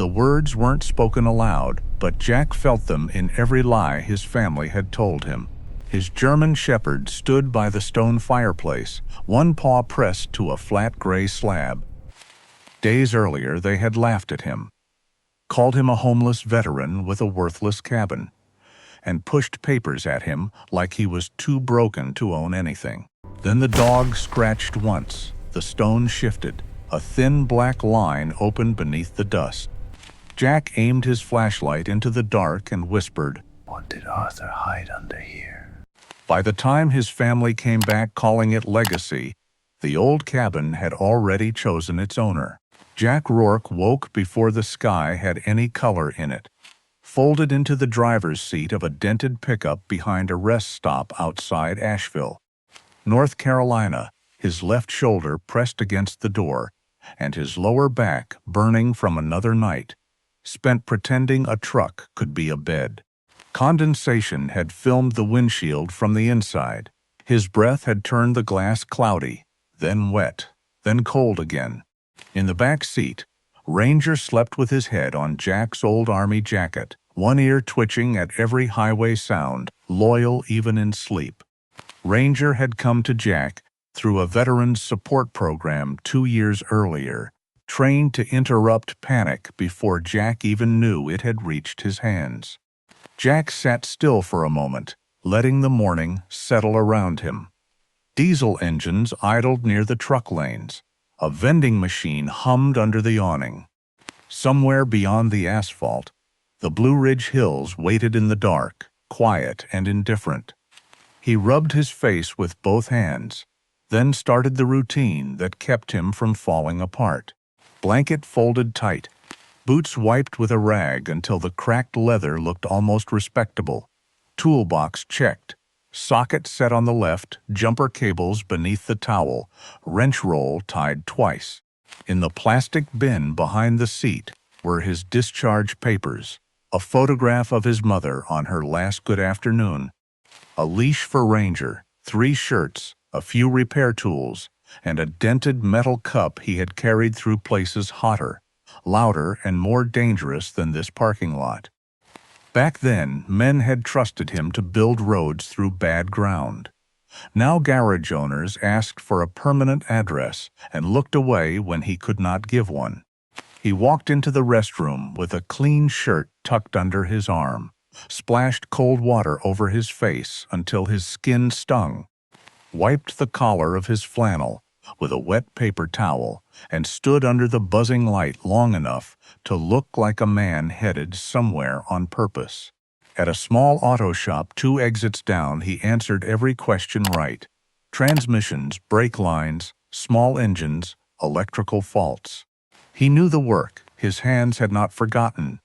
The words weren't spoken aloud, but Jack felt them in every lie his family had told him. His German shepherd stood by the stone fireplace, one paw pressed to a flat gray slab. Days earlier they had laughed at him, called him a homeless veteran with a worthless cabin, and pushed papers at him like he was too broken to own anything. Then the dog scratched once. The stone shifted. A thin black line opened beneath the dust. Jack aimed his flashlight into the dark and whispered, "What did Arthur hide under here?" By the time his family came back calling it legacy, the old cabin had already chosen its owner. Jack Rourke woke before the sky had any color in it, folded into the driver's seat of a dented pickup behind a rest stop outside Asheville, North Carolina, his left shoulder pressed against the door, and his lower back burning from another night, spent pretending a truck could be a bed. Condensation had filmed the windshield from the inside. His breath had turned the glass cloudy, then wet, then cold again. In the back seat, Ranger slept with his head on Jack's old army jacket, one ear twitching at every highway sound, loyal even in sleep. Ranger had come to Jack through a veterans support program 2 years earlier, trained to interrupt panic before Jack even knew it had reached his hands. Jack sat still for a moment, letting the morning settle around him. Diesel engines idled near the truck lanes. A vending machine hummed under the awning. Somewhere beyond the asphalt, the Blue Ridge Hills waited in the dark, quiet and indifferent. He rubbed his face with both hands, then started the routine that kept him from falling apart. Blanket folded tight, boots wiped with a rag until the cracked leather looked almost respectable, toolbox checked, socket set on the left, jumper cables beneath the towel, wrench roll tied twice. In the plastic bin behind the seat were his discharge papers, a photograph of his mother on her last good afternoon, a leash for Ranger, 3 shirts, a few repair tools, and a dented metal cup he had carried through places hotter, louder, and more dangerous than this parking lot. Back then, men had trusted him to build roads through bad ground. Now garage owners asked for a permanent address and looked away when he could not give one. He walked into the restroom with a clean shirt tucked under his arm, splashed cold water over his face until his skin stung, wiped the collar of his flannel with a wet paper towel, and stood under the buzzing light long enough to look like a man headed somewhere on purpose. At a small auto shop 2 exits down, he answered every question right. Transmissions, brake lines, small engines, electrical faults. He knew the work. His hands had not forgotten.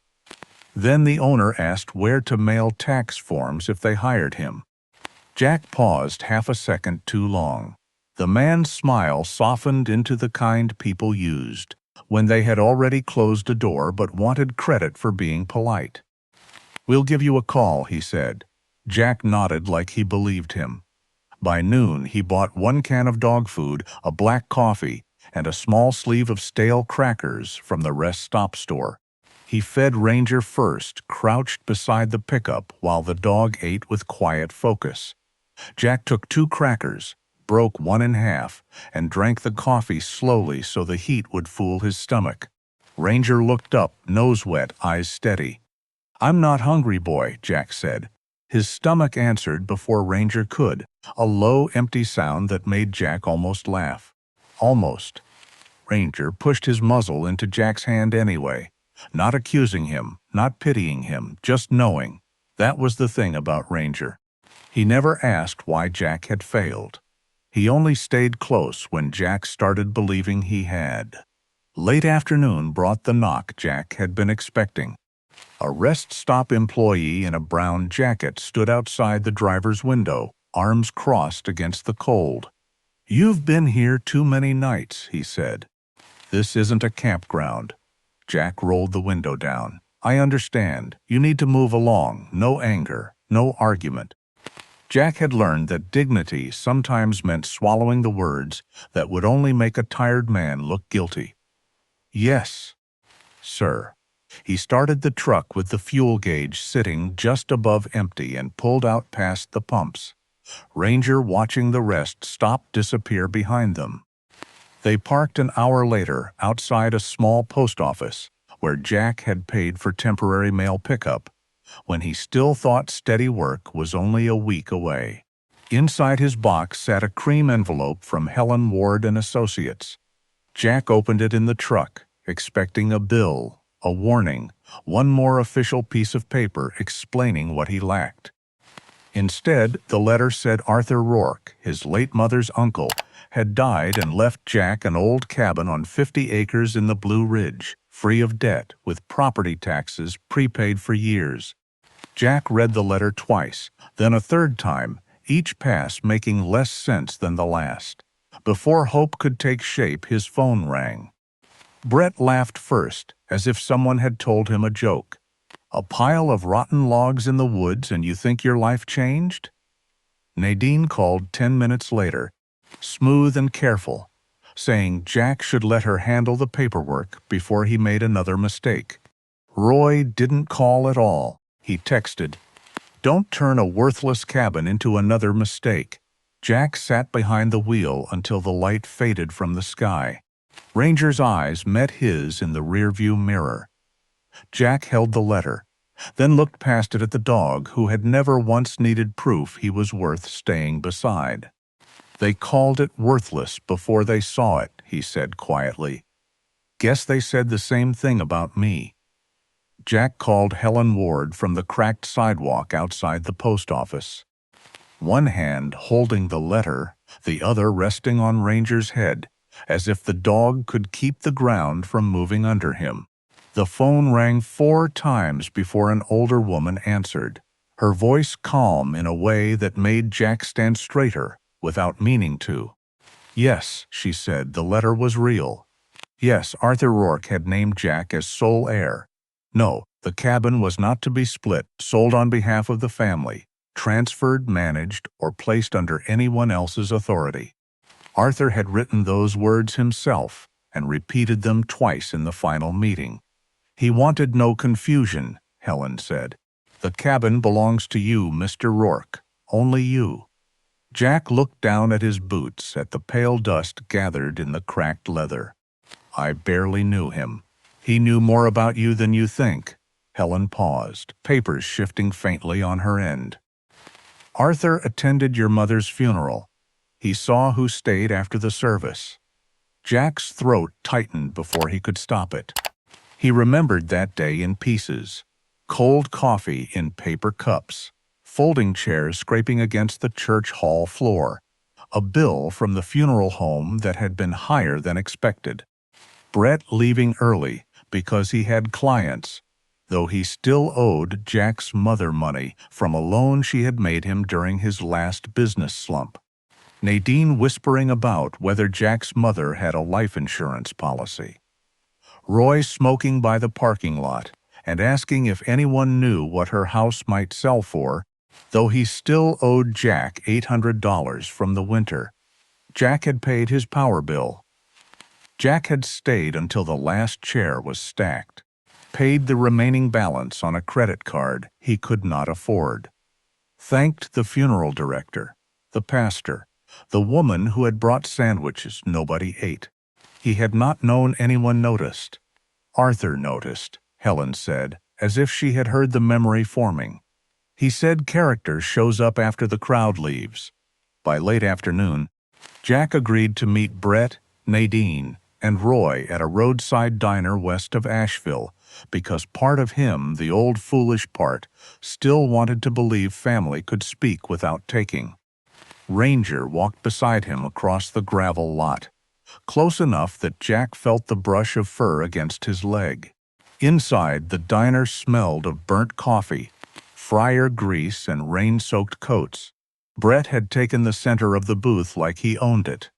Then the owner asked where to mail tax forms if they hired him. Jack paused half a second too long. The man's smile softened into the kind people used when they had already closed a door but wanted credit for being polite. "We'll give you a call," he said. Jack nodded like he believed him. By noon, he bought 1 can of dog food, a black coffee, and a small sleeve of stale crackers from the rest stop store. He fed Ranger first, crouched beside the pickup while the dog ate with quiet focus. Jack took 2 crackers, broke 1 in half, and drank the coffee slowly so the heat would fool his stomach. Ranger looked up, nose wet, eyes steady. "I'm not hungry, boy," Jack said. His stomach answered before Ranger could, a low, empty sound that made Jack almost laugh. Almost. Ranger pushed his muzzle into Jack's hand anyway, not accusing him, not pitying him, just knowing. That was the thing about Ranger. He never asked why Jack had failed. He only stayed close when Jack started believing he had. Late afternoon brought the knock Jack had been expecting. A rest stop employee in a brown jacket stood outside the driver's window, arms crossed against the cold. "You've been here too many nights," he said. "This isn't a campground." Jack rolled the window down. "I understand. You need to move along. No anger, no argument." Jack had learned that dignity sometimes meant swallowing the words that would only make a tired man look guilty. "Yes, sir." He started the truck with the fuel gauge sitting just above empty and pulled out past the pumps. Ranger, watching the rest disappear behind them. They parked an hour later outside a small post office, where Jack had paid for temporary mail pickup, when he still thought steady work was only a week away. Inside his box sat a cream envelope from Helen Ward and Associates. Jack opened it in the truck, expecting a bill, a warning, one more official piece of paper explaining what he lacked. Instead, the letter said Arthur Rourke, his late mother's uncle, had died and left Jack an old cabin on 50 acres in the Blue Ridge, free of debt, with property taxes prepaid for years. Jack read the letter twice, then a third time, each pass making less sense than the last. Before hope could take shape, his phone rang. Brett laughed first, as if someone had told him a joke. "A pile of rotten logs in the woods and you think your life changed?" Nadine called 10 minutes later, smooth and careful, saying Jack should let her handle the paperwork before he made another mistake. Roy didn't call at all. He texted, "Don't turn a worthless cabin into another mistake." Jack sat behind the wheel until the light faded from the sky. Ranger's eyes met his in the rearview mirror. Jack held the letter, then looked past it at the dog, who had never once needed proof he was worth staying beside. "They called it worthless before they saw it," he said quietly. "Guess they said the same thing about me." Jack called Helen Ward from the cracked sidewalk outside the post office. One hand holding the letter, the other resting on Ranger's head, as if the dog could keep the ground from moving under him. The phone rang 4 times before an older woman answered, her voice calm in a way that made Jack stand straighter, without meaning to. "Yes," she said, "the letter was real. Yes, Arthur Rourke had named Jack as sole heir. No, the cabin was not to be split, sold on behalf of the family, transferred, managed, or placed under anyone else's authority. Arthur had written those words himself and repeated them twice in the final meeting. He wanted no confusion," Helen said. "The cabin belongs to you, Mr. Rourke, only you." Jack looked down at his boots, at the pale dust gathered in the cracked leather. "I barely knew him. He knew more about you than you think." Helen paused, papers shifting faintly on her end. "Arthur attended your mother's funeral. He saw who stayed after the service." Jack's throat tightened before he could stop it. He remembered that day in pieces. Cold coffee in paper cups, folding chairs scraping against the church hall floor, a bill from the funeral home that had been higher than expected. Brett leaving early because he had clients, though he still owed Jack's mother money from a loan she had made him during his last business slump. Nadine whispering about whether Jack's mother had a life insurance policy. Roy smoking by the parking lot and asking if anyone knew what her house might sell for, though he still owed Jack $800 from the winter. Jack had paid his power bill. Jack had stayed until the last chair was stacked, paid the remaining balance on a credit card he could not afford. Thanked the funeral director, the pastor, the woman who had brought sandwiches nobody ate. He had not known anyone noticed. Arthur noticed, Helen said, as if she had heard the memory forming. He said character shows up after the crowd leaves. By late afternoon, Jack agreed to meet Brett, Nadine, and Roy at a roadside diner west of Asheville, because part of him, the old foolish part, still wanted to believe family could speak without taking. Ranger walked beside him across the gravel lot, close enough that Jack felt the brush of fur against his leg. Inside, the diner smelled of burnt coffee, fryer grease, and rain-soaked coats. Brett had taken the center of the booth like he owned it.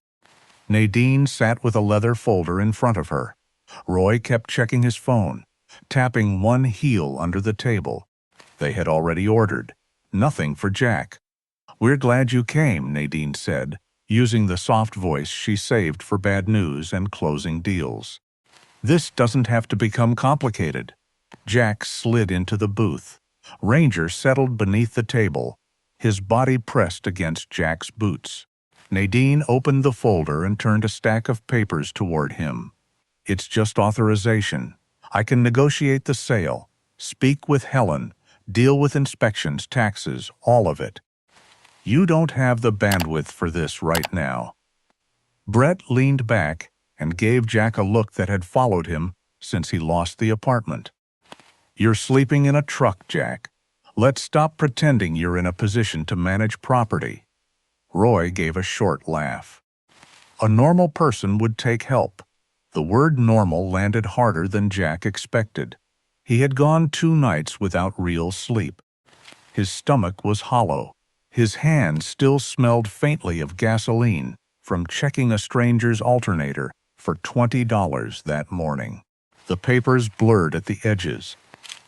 Nadine sat with a leather folder in front of her. Roy kept checking his phone, tapping one heel under the table. They had already ordered. Nothing for Jack. "We're glad you came," Nadine said, using the soft voice she saved for bad news and closing deals. "This doesn't have to become complicated." Jack slid into the booth. Ranger settled beneath the table, his body pressed against Jack's boots. Nadine opened the folder and turned a stack of papers toward him. "It's just authorization. I can negotiate the sale, speak with Helen, deal with inspections, taxes, all of it. You don't have the bandwidth for this right now." Brett leaned back and gave Jack a look that had followed him since he lost the apartment. "You're sleeping in a truck, Jack. Let's stop pretending you're in a position to manage property." Roy gave a short laugh. "A normal person would take help." The word normal landed harder than Jack expected. He had gone 2 nights without real sleep. His stomach was hollow. His hands still smelled faintly of gasoline from checking a stranger's alternator for $20 that morning. The papers blurred at the edges.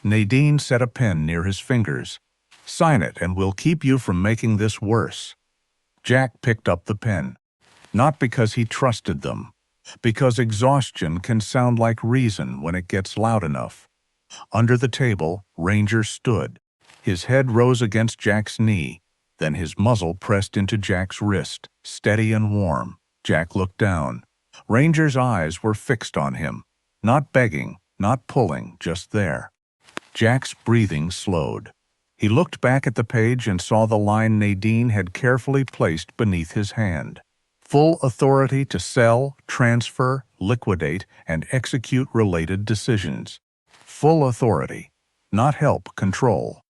Nadine set a pen near his fingers. "Sign it and we'll keep you from making this worse." Jack picked up the pen. Not because he trusted them, because exhaustion can sound like reason when it gets loud enough. Under the table, Ranger stood. His head rose against Jack's knee, then his muzzle pressed into Jack's wrist, steady and warm. Jack looked down. Ranger's eyes were fixed on him, not begging, not pulling, just there. Jack's breathing slowed. He looked back at the page and saw the line Nadine had carefully placed beneath his hand. Full authority to sell, transfer, liquidate, and execute related decisions. Full authority, not help, control.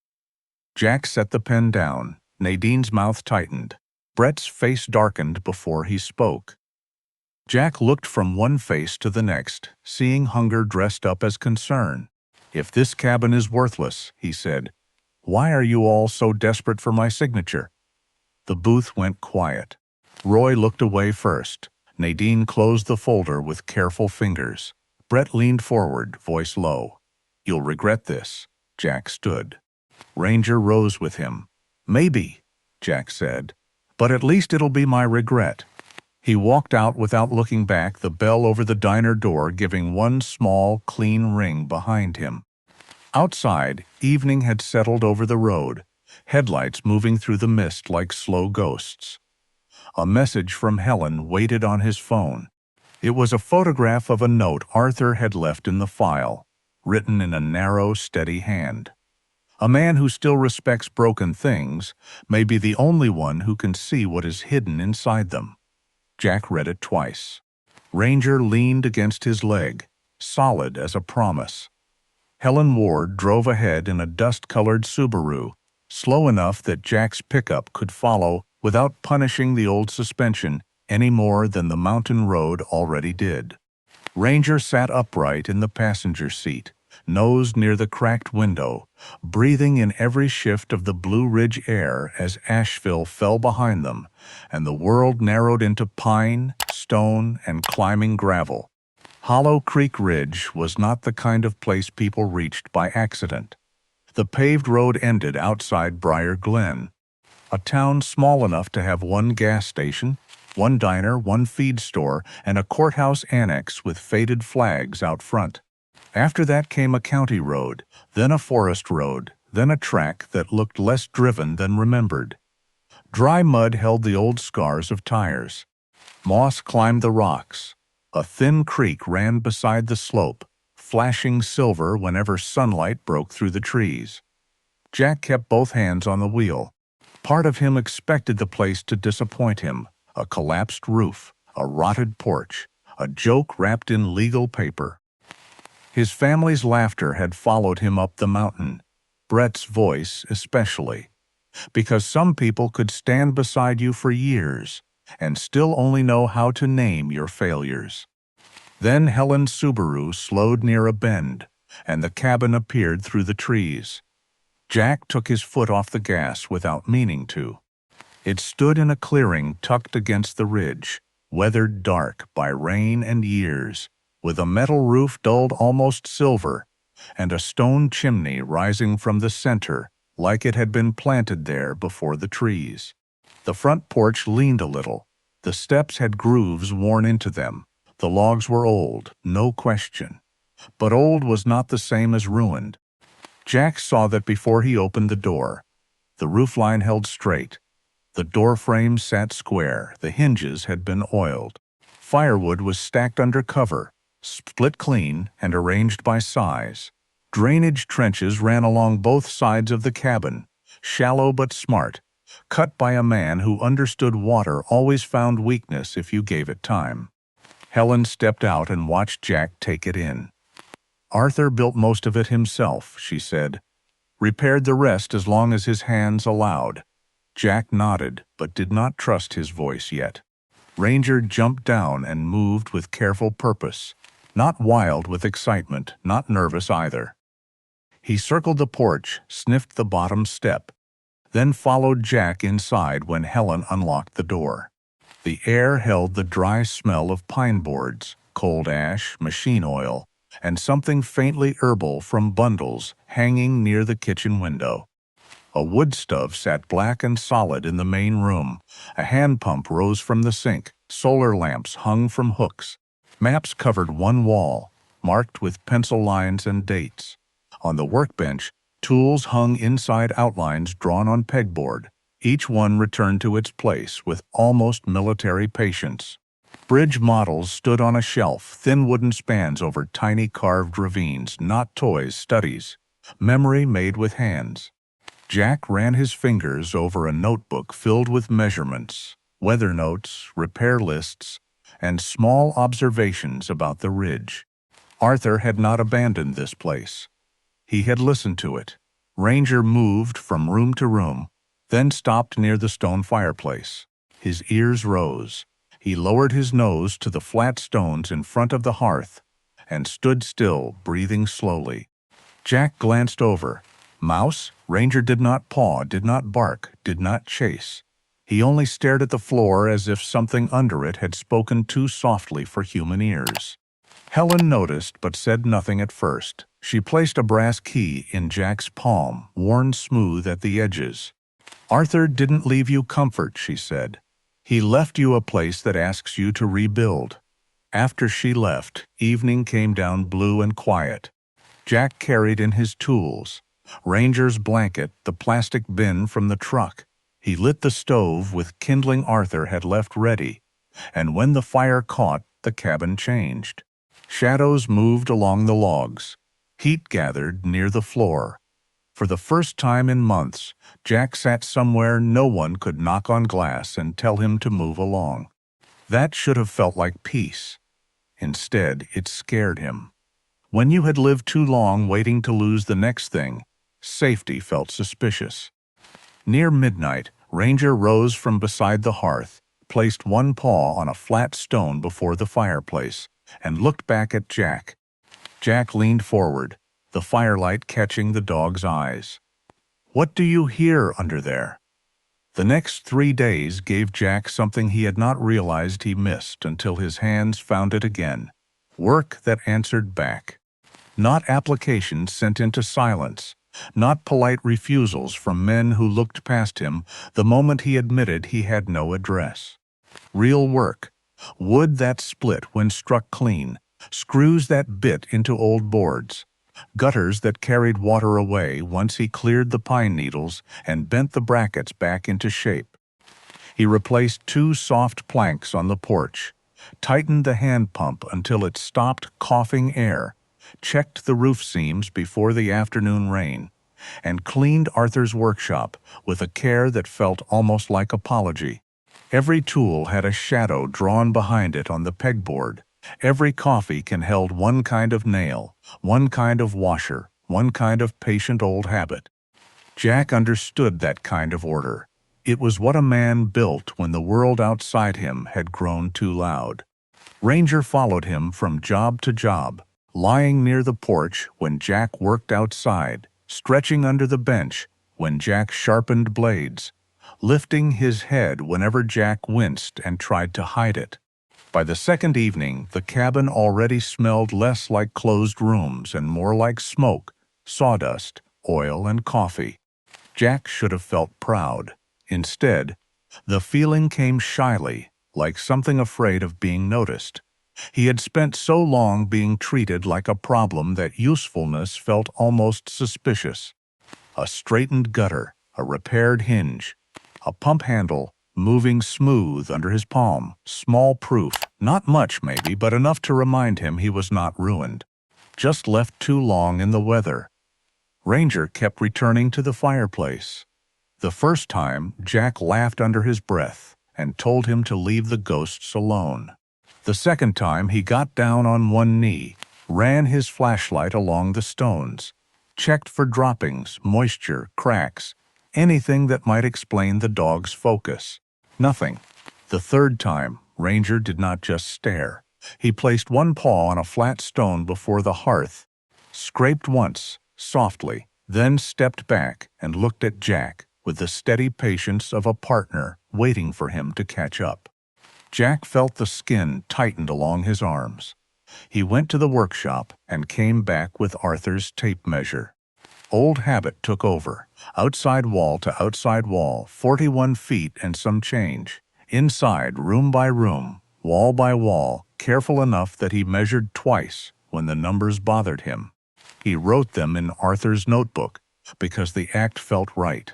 Jack set the pen down. Nadine's mouth tightened. Brett's face darkened before he spoke. Jack looked from one face to the next, seeing hunger dressed up as concern. "If this cabin is worthless," he said, "why are you all so desperate for my signature?" The booth went quiet. Roy looked away first. Nadine closed the folder with careful fingers. Brett leaned forward, voice low. "You'll regret this." Jack stood. Ranger rose with him. "Maybe," Jack said, "but at least it'll be my regret." He walked out without looking back, the bell over the diner door giving one small, clean ring behind him. Outside, evening had settled over the road, headlights moving through the mist like slow ghosts. A message from Helen waited on his phone. It was a photograph of a note Arthur had left in the file, written in a narrow, steady hand. A man who still respects broken things may be the only one who can see what is hidden inside them. Jack read it twice. Ranger leaned against his leg, solid as a promise. Helen Ward drove ahead in a dust-colored Subaru, slow enough that Jack's pickup could follow without punishing the old suspension any more than the mountain road already did. Ranger sat upright in the passenger seat, nose near the cracked window, breathing in every shift of the Blue Ridge air as Asheville fell behind them, and the world narrowed into pine, stone, and climbing gravel. Hollow Creek Ridge was not the kind of place people reached by accident. The paved road ended outside Briar Glen, a town small enough to have one gas station, one diner, one feed store, and a courthouse annex with faded flags out front. After that came a county road, then a forest road, then a track that looked less driven than remembered. Dry mud held the old scars of tires. Moss climbed the rocks. A thin creek ran beside the slope, flashing silver whenever sunlight broke through the trees. Jack kept both hands on the wheel. Part of him expected the place to disappoint him. A collapsed roof, a rotted porch, a joke wrapped in legal paper. His family's laughter had followed him up the mountain, Brett's voice especially, because some people could stand beside you for years and still only know how to name your failures. Then Helen's Subaru slowed near a bend, and the cabin appeared through the trees. Jack took his foot off the gas without meaning to. It stood in a clearing tucked against the ridge, weathered dark by rain and years, with a metal roof dulled almost silver, and a stone chimney rising from the center like it had been planted there before the trees. The front porch leaned a little. The steps had grooves worn into them. The logs were old, no question. But old was not the same as ruined. Jack saw that before he opened the door. The roofline held straight. The door frame sat square, the hinges had been oiled. Firewood was stacked under cover, split clean and arranged by size. Drainage trenches ran along both sides of the cabin, shallow but smart, cut by a man who understood water always found weakness if you gave it time. Helen stepped out and watched Jack take it in. "Arthur built most of it himself," she said. "Repaired the rest as long as his hands allowed." Jack nodded, but did not trust his voice yet. Ranger jumped down and moved with careful purpose, not wild with excitement, not nervous either. He circled the porch, sniffed the bottom step, then followed Jack inside when Helen unlocked the door. The air held the dry smell of pine boards, cold ash, machine oil, and something faintly herbal from bundles hanging near the kitchen window. A wood stove sat black and solid in the main room. A hand pump rose from the sink. Solar lamps hung from hooks. Maps covered one wall, marked with pencil lines and dates. On the workbench, tools hung inside outlines drawn on pegboard. Each one returned to its place with almost military patience. Bridge models stood on a shelf, thin wooden spans over tiny carved ravines, not toys, studies. Memory made with hands. Jack ran his fingers over a notebook filled with measurements, weather notes, repair lists, and small observations about the ridge. Arthur had not abandoned this place. He had listened to it. Ranger moved from room to room, then stopped near the stone fireplace. His ears rose. He lowered his nose to the flat stones in front of the hearth and stood still, breathing slowly. Jack glanced over. Mouse? Ranger did not paw, did not bark, did not chase. He only stared at the floor as if something under it had spoken too softly for human ears. Helen noticed but said nothing at first. She placed a brass key in Jack's palm, worn smooth at the edges. "Arthur didn't leave you comfort," she said. "He left you a place that asks you to rebuild." After she left, evening came down blue and quiet. Jack carried in his tools. Ranger's blanket, the plastic bin from the truck. He lit the stove with kindling Arthur had left ready, and when the fire caught, the cabin changed. Shadows moved along the logs. Heat gathered near the floor. For the first time in months, Jack sat somewhere no one could knock on glass and tell him to move along. That should have felt like peace. Instead, it scared him. When you had lived too long waiting to lose the next thing, safety felt suspicious. Near midnight, Ranger rose from beside the hearth, placed one paw on a flat stone before the fireplace, and looked back at Jack. Jack leaned forward, the firelight catching the dog's eyes. "What do you hear under there?" The next 3 days gave Jack something he had not realized he missed until his hands found it again. Work that answered back. Not applications sent into silence. Not polite refusals from men who looked past him the moment he admitted he had no address. Real work. Wood that split when struck clean. Screws that bit into old boards. Gutters that carried water away once he cleared the pine needles and bent the brackets back into shape. He replaced 2 soft planks on the porch, tightened the hand pump until it stopped coughing air, checked the roof seams before the afternoon rain, and cleaned Arthur's workshop with a care that felt almost like apology. Every tool had a shadow drawn behind it on the pegboard. Every coffee can held one kind of nail, one kind of washer, one kind of patient old habit. Jack understood that kind of order. It was what a man built when the world outside him had grown too loud. Ranger followed him from job to job, lying near the porch when Jack worked outside, stretching under the bench when Jack sharpened blades, lifting his head whenever Jack winced and tried to hide it. By the second evening, the cabin already smelled less like closed rooms and more like smoke, sawdust, oil, and coffee. Jack should have felt proud. Instead, the feeling came shyly, like something afraid of being noticed. He had spent so long being treated like a problem that usefulness felt almost suspicious. A straightened gutter, a repaired hinge, a pump handle moving smooth under his palm. Small proof, not much maybe, but enough to remind him he was not ruined. Just left too long in the weather. Ranger kept returning to the fireplace. The first time, Jack laughed under his breath and told him to leave the ghosts alone. The second time, he got down on one knee, ran his flashlight along the stones, checked for droppings, moisture, cracks, anything that might explain the dog's focus. Nothing. The third time, Ranger did not just stare. He placed one paw on a flat stone before the hearth, scraped once, softly, then stepped back and looked at Jack with the steady patience of a partner waiting for him to catch up. Jack felt the skin tightened along his arms. He went to the workshop and came back with Arthur's tape measure. Old habit took over. Outside wall to outside wall, 41 feet and some change. Inside, room by room, wall by wall, careful enough that he measured twice when the numbers bothered him. He wrote them in Arthur's notebook because the act felt right.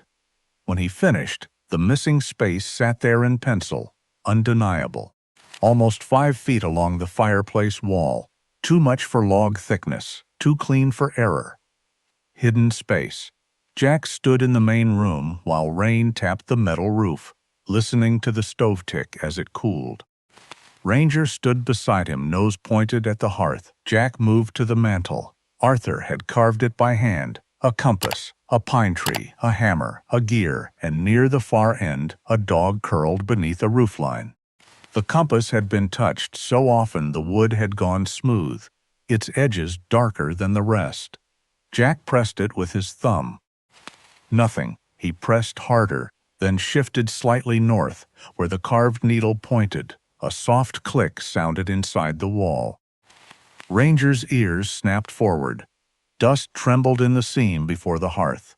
When he finished, the missing space sat there in pencil, undeniable. Almost 5 feet along the fireplace wall, too much for log thickness, too clean for error. Hidden space. Jack stood in the main room while rain tapped the metal roof, listening to the stove tick as it cooled. Ranger stood beside him, nose pointed at the hearth. Jack moved to the mantel. Arthur had carved it by hand. A compass, a pine tree, a hammer, a gear, and near the far end, a dog curled beneath a roofline. The compass had been touched so often the wood had gone smooth, its edges darker than the rest. Jack pressed it with his thumb. Nothing. He pressed harder, then shifted slightly north, where the carved needle pointed. A soft click sounded inside the wall. Ranger's ears snapped forward. Dust trembled in the seam before the hearth.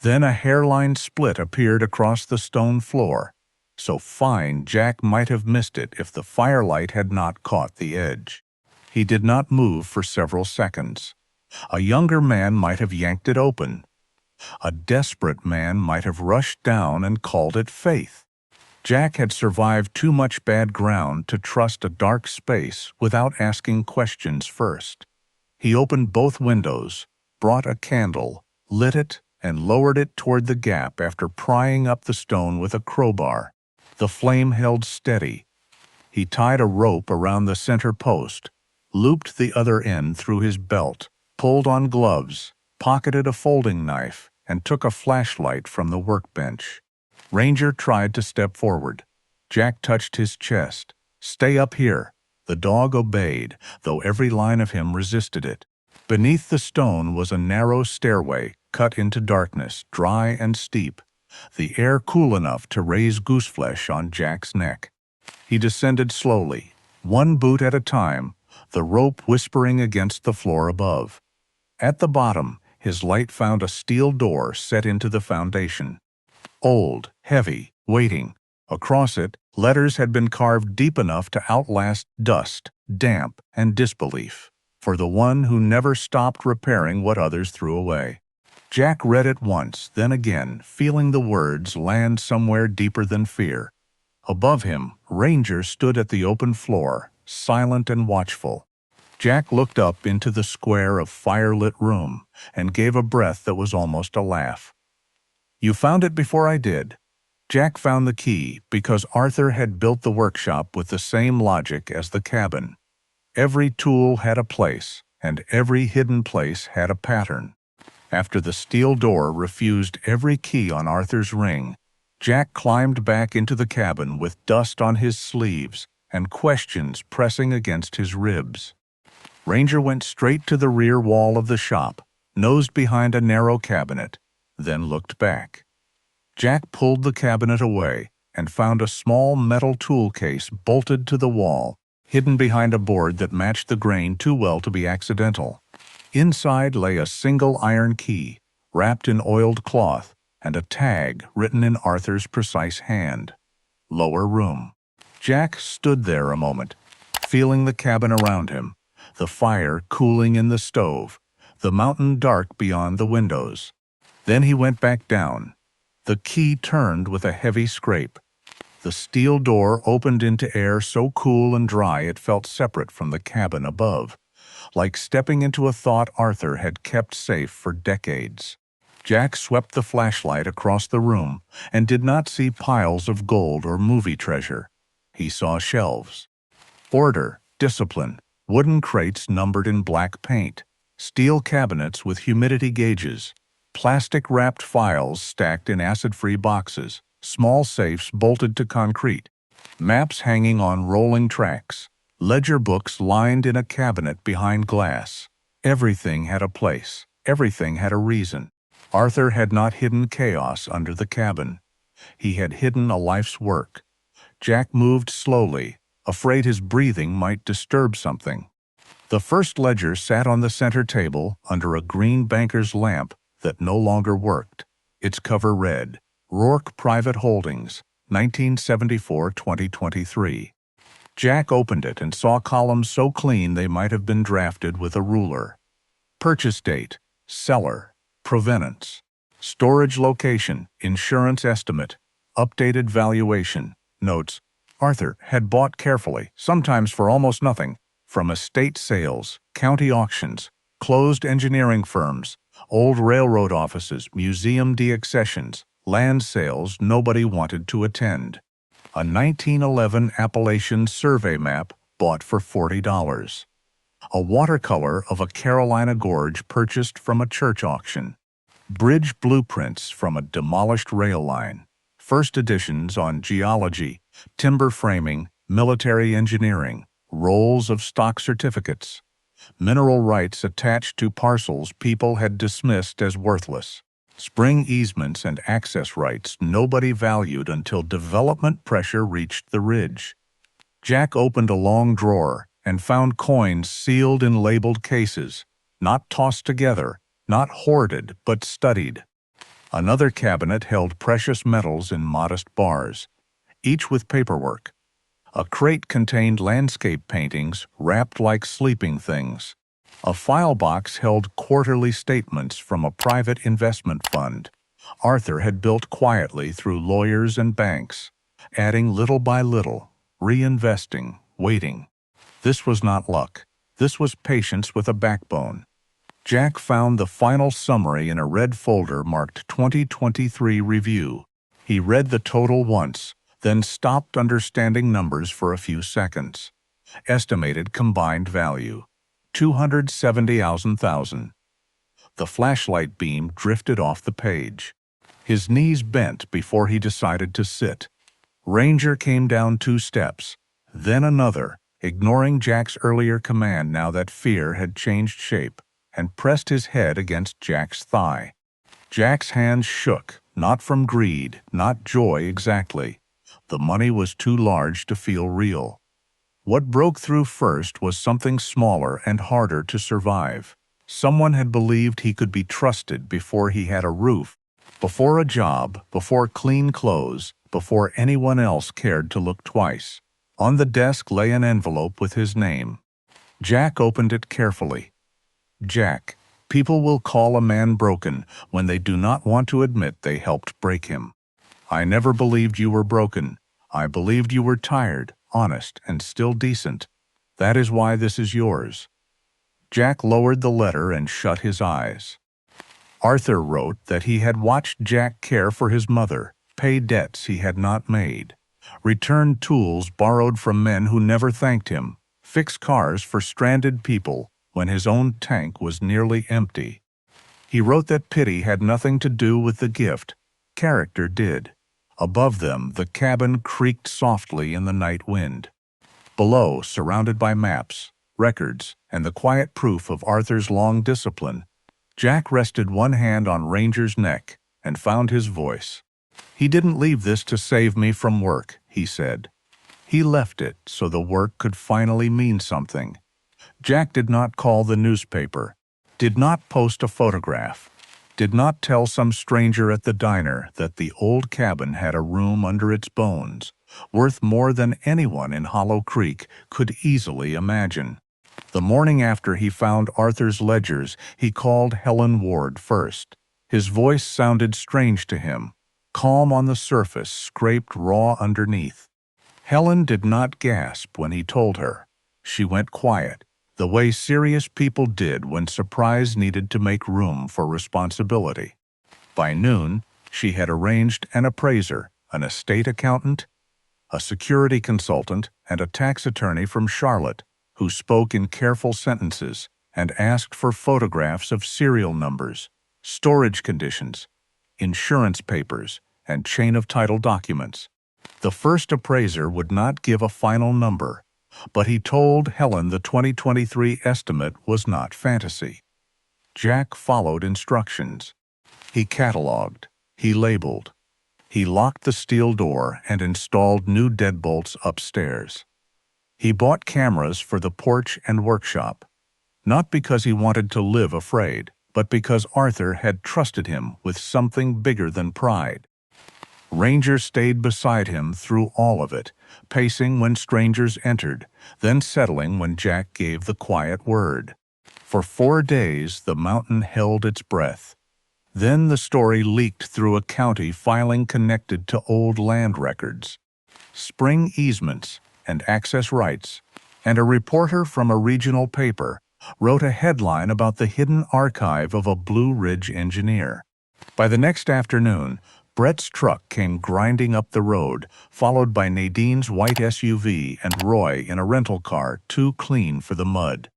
Then a hairline split appeared across the stone floor, so fine Jack might have missed it if the firelight had not caught the edge. He did not move for several seconds. A younger man might have yanked it open. A desperate man might have rushed down and called it faith. Jack had survived too much bad ground to trust a dark space without asking questions first. He opened both windows, brought a candle, lit it, and lowered it toward the gap after prying up the stone with a crowbar. The flame held steady. He tied a rope around the center post, looped the other end through his belt, pulled on gloves, pocketed a folding knife, and took a flashlight from the workbench. Ranger tried to step forward. Jack touched his chest. "Stay up here." The dog obeyed, though every line of him resisted it. Beneath the stone was a narrow stairway cut into darkness, dry and steep, the air cool enough to raise gooseflesh on Jack's neck. He descended slowly, one boot at a time, the rope whispering against the floor above. At the bottom, his light found a steel door set into the foundation. Old, heavy, waiting. Across it, letters had been carved deep enough to outlast dust, damp, and disbelief, for the one who never stopped repairing what others threw away. Jack read it once, then again, feeling the words land somewhere deeper than fear. Above him, Ranger stood at the open floor, silent and watchful. Jack looked up into the square of firelit room and gave a breath that was almost a laugh. "You found it before I did." Jack found the key because Arthur had built the workshop with the same logic as the cabin. Every tool had a place, and every hidden place had a pattern. After the steel door refused every key on Arthur's ring, Jack climbed back into the cabin with dust on his sleeves and questions pressing against his ribs. Ranger went straight to the rear wall of the shop, nosed behind a narrow cabinet, then looked back. Jack pulled the cabinet away and found a small metal tool case bolted to the wall, hidden behind a board that matched the grain too well to be accidental. Inside lay a single iron key, wrapped in oiled cloth, and a tag written in Arthur's precise hand. "Lower room." Jack stood there a moment, feeling the cabin around him, the fire cooling in the stove, the mountain dark beyond the windows. Then he went back down. The key turned with a heavy scrape. The steel door opened into air so cool and dry it felt separate from the cabin above, like stepping into a thought Arthur had kept safe for decades. Jack swept the flashlight across the room and did not see piles of gold or movie treasure. He saw shelves. Order, discipline, wooden crates numbered in black paint, steel cabinets with humidity gauges, plastic-wrapped files stacked in acid-free boxes, small safes bolted to concrete, maps hanging on rolling tracks, ledger books lined in a cabinet behind glass. Everything had a place. Everything had a reason. Arthur had not hidden chaos under the cabin. He had hidden a life's work. Jack moved slowly, afraid his breathing might disturb something. The first ledger sat on the center table under a green banker's lamp that no longer worked. Its cover read, Rourke Private Holdings, 1974-2023. Jack opened it and saw columns so clean they might have been drafted with a ruler. Purchase date, seller, provenance, storage location, insurance estimate, updated valuation. Notes: Arthur had bought carefully, sometimes for almost nothing, from estate sales, county auctions, closed engineering firms, old railroad offices, museum deaccessions, land sales nobody wanted to attend. A 1911 Appalachian survey map bought for $40. A watercolor of a Carolina gorge purchased from a church auction. Bridge blueprints from a demolished rail line. First editions on geology, timber framing, military engineering, rolls of stock certificates. Mineral rights attached to parcels people had dismissed as worthless. Spring easements and access rights nobody valued until development pressure reached the ridge. Jack opened a long drawer and found coins sealed in labeled cases, not tossed together, not hoarded, but studied. Another cabinet held precious metals in modest bars, each with paperwork. A crate contained landscape paintings wrapped like sleeping things. A file box held quarterly statements from a private investment fund Arthur had built quietly through lawyers and banks, adding little by little, reinvesting, waiting. This was not luck. This was patience with a backbone. Jack found the final summary in a red folder marked 2023 Review. He read the total once, then stopped understanding numbers for a few seconds. Estimated combined value, $270,000. The flashlight beam drifted off the page. His knees bent before he decided to sit. Ranger came down 2 steps, then another, ignoring Jack's earlier command now that fear had changed shape, and pressed his head against Jack's thigh. Jack's hands shook, not from greed, not joy exactly. The money was too large to feel real. What broke through first was something smaller and harder to survive. Someone had believed he could be trusted before he had a roof, before a job, before clean clothes, before anyone else cared to look twice. On the desk lay an envelope with his name. Jack opened it carefully. Jack, people will call a man broken when they do not want to admit they helped break him. I never believed you were broken. I believed you were tired, honest, and still decent. That is why this is yours. Jack lowered the letter and shut his eyes. Arthur wrote that he had watched Jack care for his mother, pay debts he had not made, return tools borrowed from men who never thanked him, fix cars for stranded people when his own tank was nearly empty. He wrote that pity had nothing to do with the gift. Character did. Above them, the cabin creaked softly in the night wind. Below, surrounded by maps, records, and the quiet proof of Arthur's long discipline, Jack rested one hand on Ranger's neck and found his voice. He didn't leave this to save me from work, he said. He left it so the work could finally mean something. Jack did not call the newspaper, did not post a photograph, did not tell some stranger at the diner that the old cabin had a room under its bones, worth more than anyone in Hollow Creek could easily imagine. The morning after he found Arthur's ledgers, he called Helen Ward first. His voice sounded strange to him, calm on the surface, scraped raw underneath. Helen did not gasp when he told her. She went quiet, the way serious people did when surprise needed to make room for responsibility. By noon, she had arranged an appraiser, an estate accountant, a security consultant, and a tax attorney from Charlotte, who spoke in careful sentences and asked for photographs of serial numbers, storage conditions, insurance papers, and chain of title documents. The first appraiser would not give a final number, but he told Helen the 2023 estimate was not fantasy. Jack followed instructions. He cataloged, he labeled, he locked the steel door and installed new deadbolts upstairs. He bought cameras for the porch and workshop, not because he wanted to live afraid, but because Arthur had trusted him with something bigger than pride. Ranger stayed beside him through all of it, pacing when strangers entered, then settling when Jack gave the quiet word. For 4 days, the mountain held its breath. Then the story leaked through a county filing connected to old land records, spring easements, and access rights, and a reporter from a regional paper wrote a headline about the hidden archive of a Blue Ridge engineer. By the next afternoon, Brett's truck came grinding up the road, followed by Nadine's white SUV and Roy in a rental car too clean for the mud.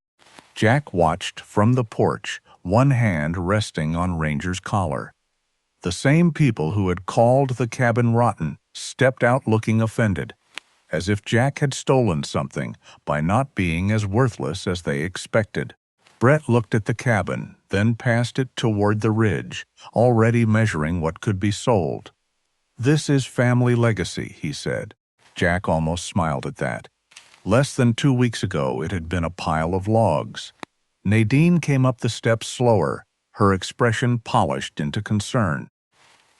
Jack watched from the porch, one hand resting on Ranger's collar. The same people who had called the cabin rotten stepped out looking offended, as if Jack had stolen something by not being as worthless as they expected. Brett looked at the cabin, then passed it toward the ridge, already measuring what could be sold. "This is family legacy," he said. Jack almost smiled at that. Less than 2 weeks ago, it had been a pile of logs. Nadine came up the steps slower, her expression polished into concern.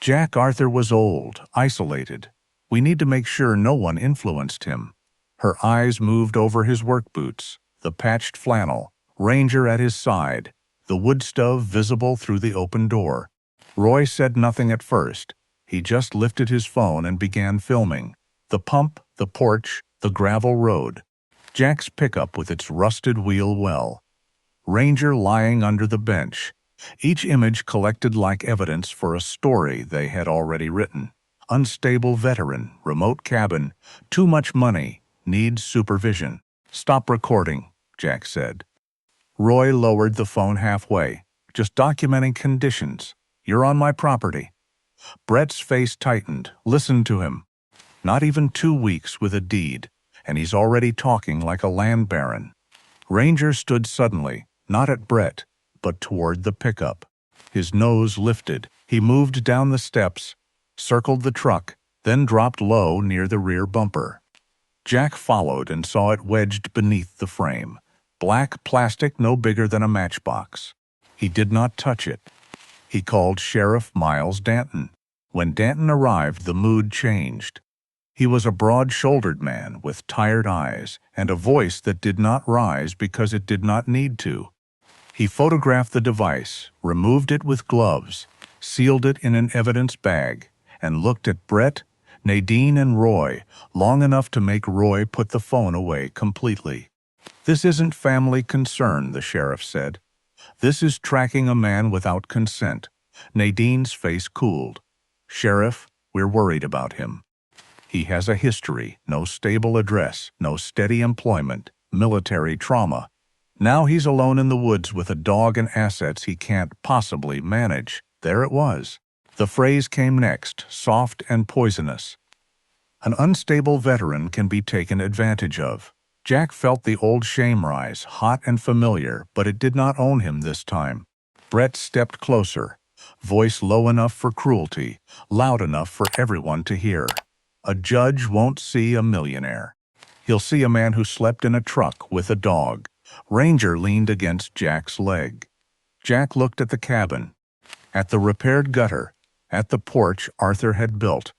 "Jack, Arthur was old, isolated. We need to make sure no one influenced him." Her eyes moved over his work boots, the patched flannel, Ranger at his side, the wood stove visible through the open door. Roy said nothing at first. He just lifted his phone and began filming. The pump, the porch, the gravel road. Jack's pickup with its rusted wheel well. Ranger lying under the bench. Each image collected like evidence for a story they had already written. Unstable veteran, remote cabin, too much money, needs supervision. "Stop recording," Jack said. Roy lowered the phone halfway. "Just documenting conditions. You're on my property." Brett's face tightened. Listen to him. Not even 2 weeks with a deed, and he's already talking like a land baron. Ranger stood suddenly, not at Brett, but toward the pickup. His nose lifted. He moved down the steps, circled the truck, then dropped low near the rear bumper. Jack followed and saw it wedged beneath the frame. Black plastic no bigger than a matchbox. He did not touch it. He called Sheriff Miles Danton. When Danton arrived, the mood changed. He was a broad-shouldered man with tired eyes and a voice that did not rise because it did not need to. He photographed the device, removed it with gloves, sealed it in an evidence bag, and looked at Brett, Nadine, and Roy long enough to make Roy put the phone away completely. "This isn't family concern," the sheriff said. "This is tracking a man without consent." Nadine's face cooled. "Sheriff, we're worried about him. He has a history, no stable address, no steady employment, military trauma. Now he's alone in the woods with a dog and assets he can't possibly manage." There it was. The phrase came next, soft and poisonous. "An unstable veteran can be taken advantage of." Jack felt the old shame rise, hot and familiar, but it did not own him this time. Brett stepped closer, voice low enough for cruelty, loud enough for everyone to hear. "A judge won't see a millionaire. He'll see a man who slept in a truck with a dog." Ranger leaned against Jack's leg. Jack looked at the cabin, at the repaired gutter, at the porch Arthur had built.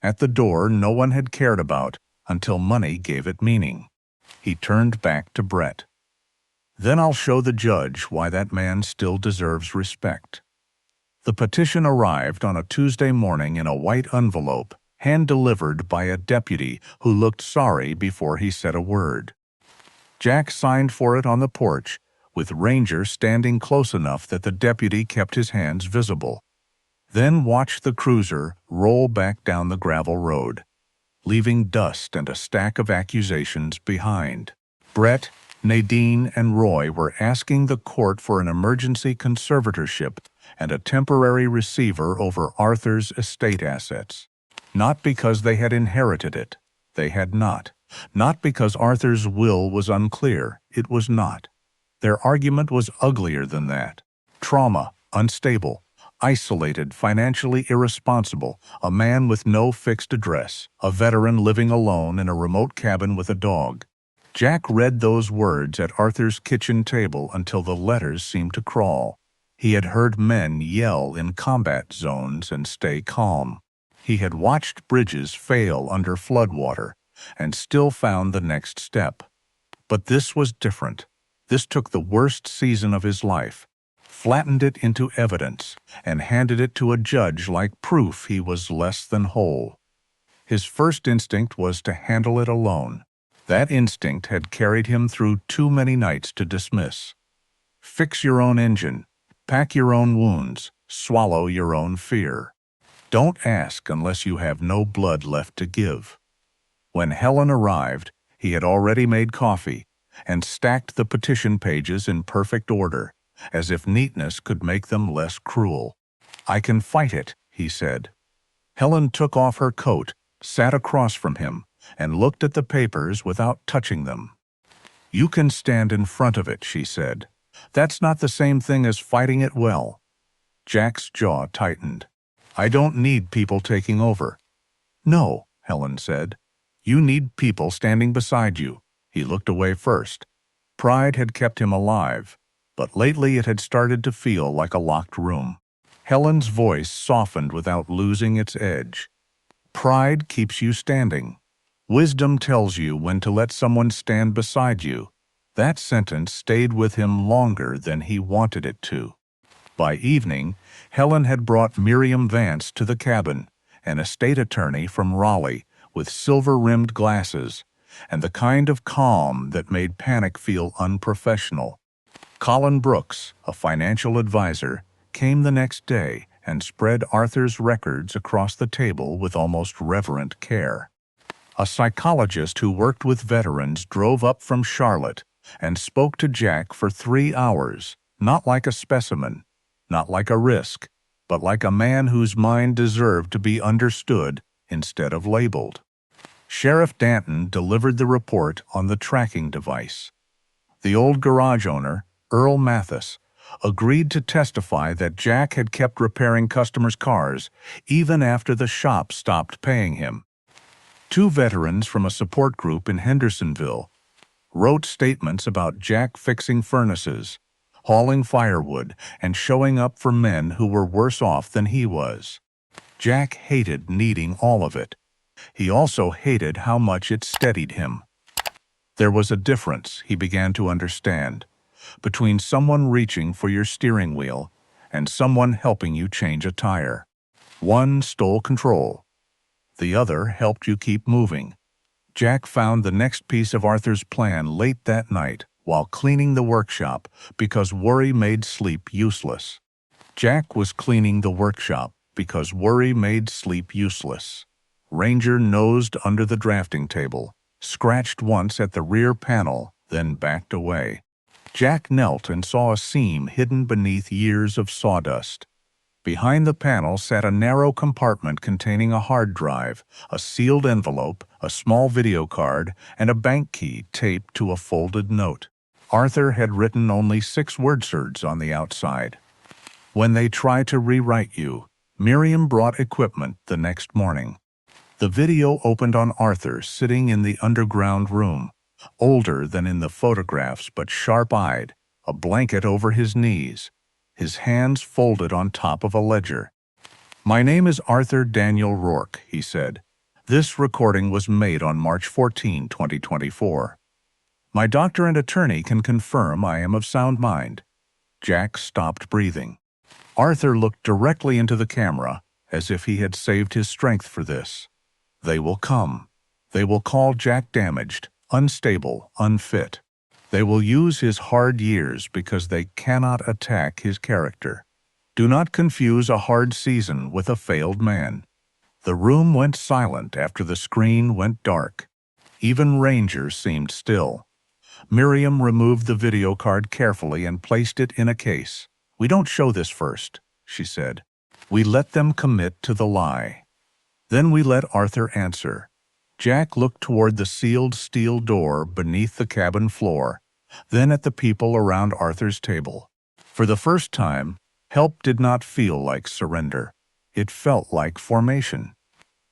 At the door no one had cared about until money gave it meaning. He turned back to Brett. "Then I'll show the judge why that man still deserves respect." The petition arrived on a Tuesday morning in a white envelope, hand-delivered by a deputy who looked sorry before he said a word. Jack signed for it on the porch, with Ranger standing close enough that the deputy kept his hands visible. Then watched the cruiser roll back down the gravel road, leaving dust and a stack of accusations behind. Brett, Nadine, and Roy were asking the court for an emergency conservatorship and a temporary receiver over Arthur's estate assets. Not because they had inherited it. They had not. Not because Arthur's will was unclear. It was not. Their argument was uglier than that. Trauma, unstable, isolated, financially irresponsible, a man with no fixed address, a veteran living alone in a remote cabin with a dog. Jack read those words at Arthur's kitchen table until the letters seemed to crawl. He had heard men yell in combat zones and stay calm. He had watched bridges fail under floodwater and still found the next step. But this was different. This took the worst season of his life, flattened it into evidence, and handed it to a judge like proof he was less than whole. His first instinct was to handle it alone. That instinct had carried him through too many nights to dismiss. Fix your own engine, pack your own wounds, swallow your own fear. Don't ask unless you have no blood left to give. When Helen arrived, he had already made coffee and stacked the petition pages in perfect order, as if neatness could make them less cruel. "I can fight it," he said. Helen took off her coat, sat across from him, and looked at the papers without touching them. "You can stand in front of it," she said. "That's not the same thing as fighting it well." Jack's jaw tightened. "I don't need people taking over." "No," Helen said. "You need people standing beside you." He looked away first. Pride had kept him alive, but lately it had started to feel like a locked room. Helen's voice softened without losing its edge. "Pride keeps you standing. Wisdom tells you when to let someone stand beside you." That sentence stayed with him longer than he wanted it to. By evening, Helen had brought Miriam Vance to the cabin, an estate attorney from Raleigh, with silver-rimmed glasses, and the kind of calm that made panic feel unprofessional. Colin Brooks, a financial advisor, came the next day and spread Arthur's records across the table with almost reverent care. A psychologist who worked with veterans drove up from Charlotte and spoke to Jack for 3 hours, not like a specimen, not like a risk, but like a man whose mind deserved to be understood instead of labeled. Sheriff Danton delivered the report on the tracking device. The old garage owner, Earl Mathis, agreed to testify that Jack had kept repairing customers' cars even after the shop stopped paying him. 2 veterans from a support group in Hendersonville wrote statements about Jack fixing furnaces, hauling firewood, and showing up for men who were worse off than he was. Jack hated needing all of it. He also hated how much it steadied him. There was a difference, he began to understand, between someone reaching for your steering wheel and someone helping you change a tire. One stole control. The other helped you keep moving. Jack found the next piece of Arthur's plan late that night while cleaning the workshop because worry made sleep useless. Jack was cleaning the workshop because worry made sleep useless. Ranger nosed under the drafting table, scratched once at the rear panel, then backed away. Jack knelt and saw a seam hidden beneath years of sawdust. Behind the panel sat a narrow compartment containing a hard drive, a sealed envelope, a small video card, and a bank key taped to a folded note. Arthur had written only 6 word surds on the outside. "When they try to rewrite you." Miriam brought equipment the next morning. The video opened on Arthur sitting in the underground room, older than in the photographs but sharp-eyed, a blanket over his knees, his hands folded on top of a ledger. "My name is Arthur Daniel Rourke," he said. This recording was made on March 14, 2024. My doctor and attorney can confirm I am of sound mind. Jack stopped breathing. Arthur looked directly into the camera, as if he had saved his strength for this. They will come. They will call Jack damaged, unstable, unfit. They will use his hard years because they cannot attack his character. Do not confuse a hard season with a failed man. The room went silent after the screen went dark. Even Ranger seemed still. Miriam removed the video card carefully and placed it in a case. "We don't show this first," she said. "We let them commit to the lie. Then we let Arthur answer." Jack looked toward the sealed steel door beneath the cabin floor, then at the people around Arthur's table. For the first time, help did not feel like surrender. It felt like formation.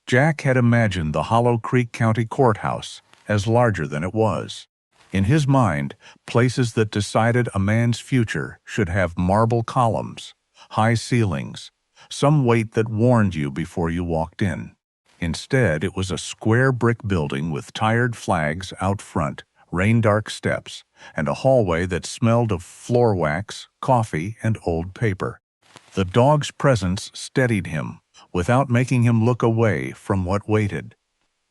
Jack had imagined the Hollow Creek County Courthouse as larger than it was. In his mind, places that decided a man's future should have marble columns, high ceilings, some weight that warned you before you walked in. Instead, it was a square brick building with tired flags out front, rain-dark steps, and a hallway that smelled of floor wax, coffee, and old paper. The dog's presence steadied him, without making him look away from what waited.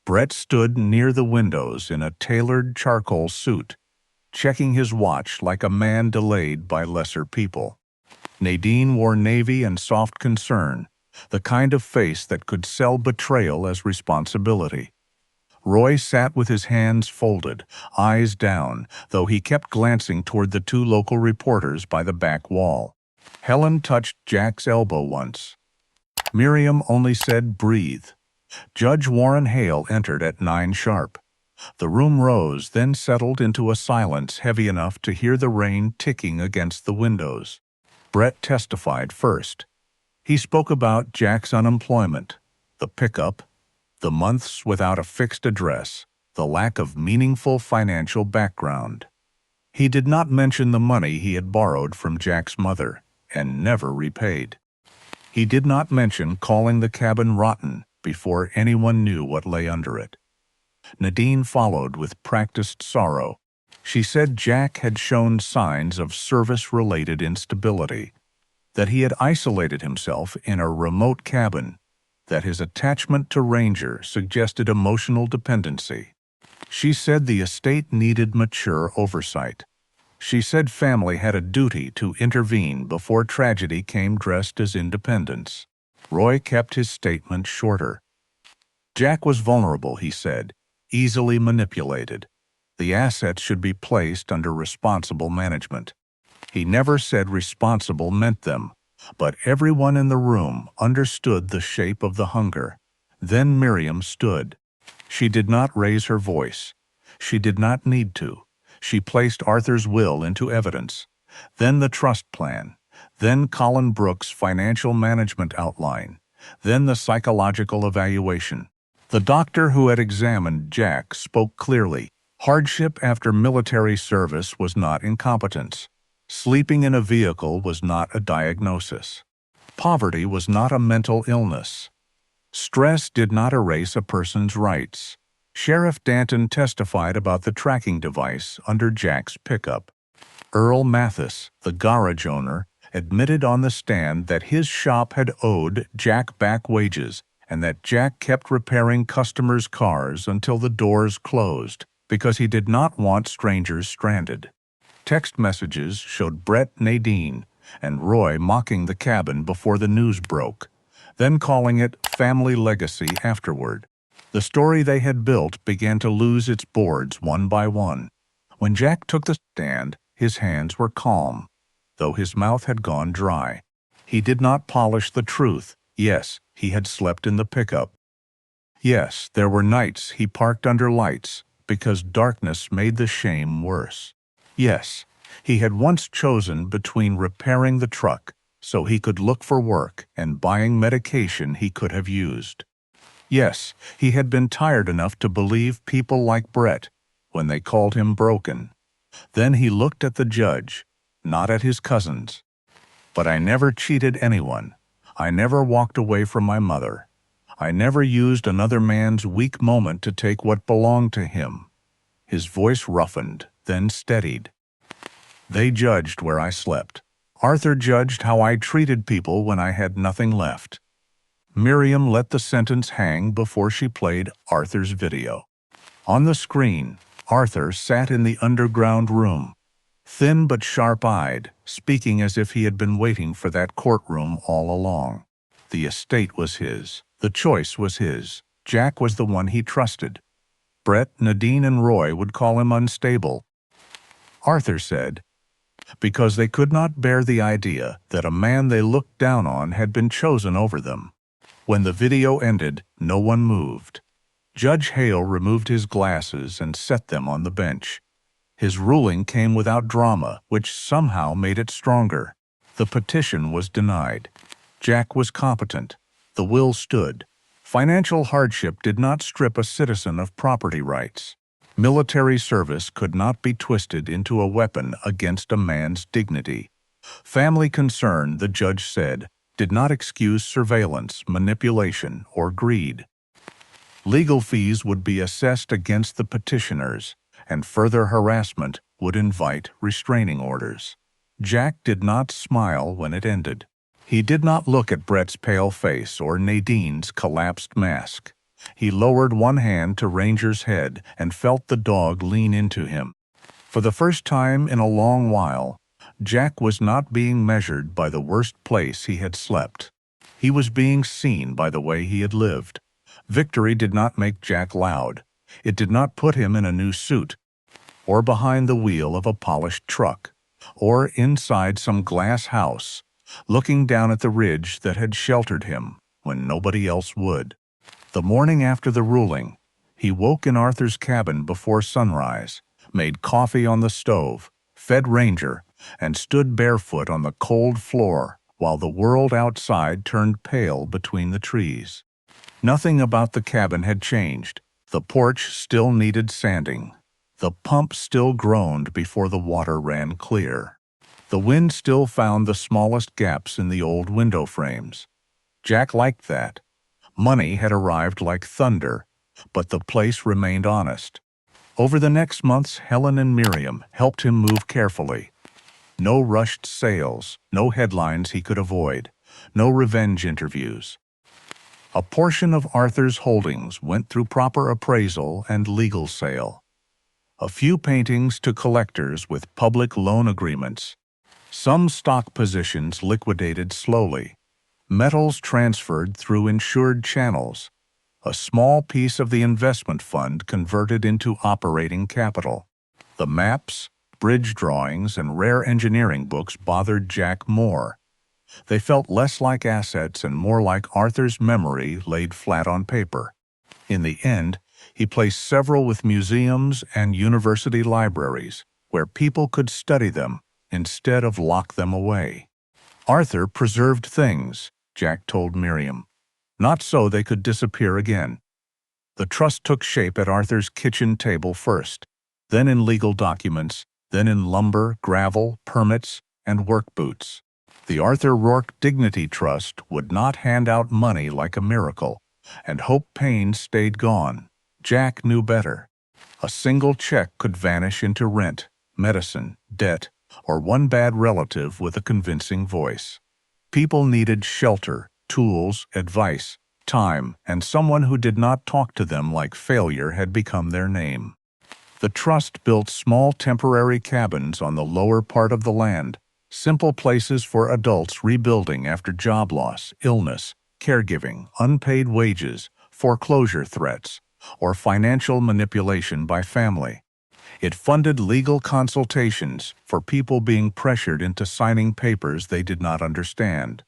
Brett stood near the windows in a tailored charcoal suit, checking his watch like a man delayed by lesser people. Nadine wore navy and soft concern, the kind of face that could sell betrayal as responsibility. Roy sat with his hands folded, eyes down, though he kept glancing toward the two local reporters by the back wall. Helen touched Jack's elbow once. Miriam only said, "Breathe." Judge Warren Hale entered at 9 sharp. The room rose, then settled into a silence heavy enough to hear the rain ticking against the windows. Brett testified first. He spoke about Jack's unemployment, the pickup, the months without a fixed address, the lack of meaningful financial background. He did not mention the money he had borrowed from Jack's mother and never repaid. He did not mention calling the cabin rotten before anyone knew what lay under it. Nadine followed with practiced sorrow. She said Jack had shown signs of service-related instability, that he had isolated himself in a remote cabin, that his attachment to Ranger suggested emotional dependency. She said the estate needed mature oversight. She said family had a duty to intervene before tragedy came dressed as independence. Roy kept his statement shorter. Jack was vulnerable, he said, easily manipulated. The assets should be placed under responsible management. He never said responsible meant them, but everyone in the room understood the shape of the hunger. Then Miriam stood. She did not raise her voice. She did not need to. She placed Arthur's will into evidence, then the trust plan, then Colin Brooks' financial management outline, then the psychological evaluation. The doctor who had examined Jack spoke clearly. Hardship after military service was not incompetence. Sleeping in a vehicle was not a diagnosis. Poverty was not a mental illness. Stress did not erase a person's rights. Sheriff Danton testified about the tracking device under Jack's pickup. Earl Mathis, the garage owner, admitted on the stand that his shop had owed Jack back wages and that Jack kept repairing customers' cars until the doors closed because he did not want strangers stranded. Text messages showed Brett, Nadine, and Roy mocking the cabin before the news broke, then calling it family legacy afterward. The story they had built began to lose its boards one by one. When Jack took the stand, his hands were calm, though his mouth had gone dry. He did not polish the truth. Yes, he had slept in the pickup. Yes, there were nights he parked under lights because darkness made the shame worse. Yes, he had once chosen between repairing the truck so he could look for work and buying medication he could have used. Yes, he had been tired enough to believe people like Brett when they called him broken. Then he looked at the judge, not at his cousins. "But I never cheated anyone. I never walked away from my mother. I never used another man's weak moment to take what belonged to him." His voice roughened, then steadied. "They judged where I slept. Arthur judged how I treated people when I had nothing left." Miriam let the sentence hang before she played Arthur's video. On the screen, Arthur sat in the underground room, thin but sharp-eyed, speaking as if he had been waiting for that courtroom all along. The estate was his. The choice was his. Jack was the one he trusted. Brett, Nadine, and Roy would call him unstable. Arthur said, because they could not bear the idea that a man they looked down on had been chosen over them. When the video ended, no one moved. Judge Hale removed his glasses and set them on the bench. His ruling came without drama, which somehow made it stronger. The petition was denied. Jack was competent. The will stood. Financial hardship did not strip a citizen of property rights. Military service could not be twisted into a weapon against a man's dignity. Family concern, the judge said, did not excuse surveillance, manipulation, or greed. Legal fees would be assessed against the petitioners, and further harassment would invite restraining orders. Jack did not smile when it ended. He did not look at Brett's pale face or Nadine's collapsed mask. He lowered one hand to Ranger's head and felt the dog lean into him. For the first time in a long while, Jack was not being measured by the worst place he had slept. He was being seen by the way he had lived. Victory did not make Jack loud. It did not put him in a new suit, or behind the wheel of a polished truck, or inside some glass house, looking down at the ridge that had sheltered him when nobody else would. The morning after the ruling, he woke in Arthur's cabin before sunrise, made coffee on the stove, fed Ranger, and stood barefoot on the cold floor while the world outside turned pale between the trees. Nothing about the cabin had changed. The porch still needed sanding. The pump still groaned before the water ran clear. The wind still found the smallest gaps in the old window frames. Jack liked that. Money had arrived like thunder, but the place remained honest. Over the next months, Helen and Miriam helped him move carefully. No rushed sales, no headlines he could avoid, no revenge interviews. A portion of Arthur's holdings went through proper appraisal and legal sale. A few paintings to collectors with public loan agreements. Some stock positions liquidated slowly. Metals transferred through insured channels. A small piece of the investment fund converted into operating capital. The maps, bridge drawings, and rare engineering books bothered Jack more. They felt less like assets and more like Arthur's memory laid flat on paper. In the end, he placed several with museums and university libraries, where people could study them instead of lock them away. Arthur preserved things, Jack told Miriam. Not so they could disappear again. The trust took shape at Arthur's kitchen table first, then in legal documents, then in lumber, gravel, permits, and work boots. The Arthur Rourke Dignity Trust would not hand out money like a miracle, and Hope Payne stayed gone. Jack knew better. A single check could vanish into rent, medicine, debt, or one bad relative with a convincing voice. People needed shelter, tools, advice, time, and someone who did not talk to them like failure had become their name. The trust built small temporary cabins on the lower part of the land, simple places for adults rebuilding after job loss, illness, caregiving, unpaid wages, foreclosure threats, or financial manipulation by family. It funded legal consultations for people being pressured into signing papers they did not understand.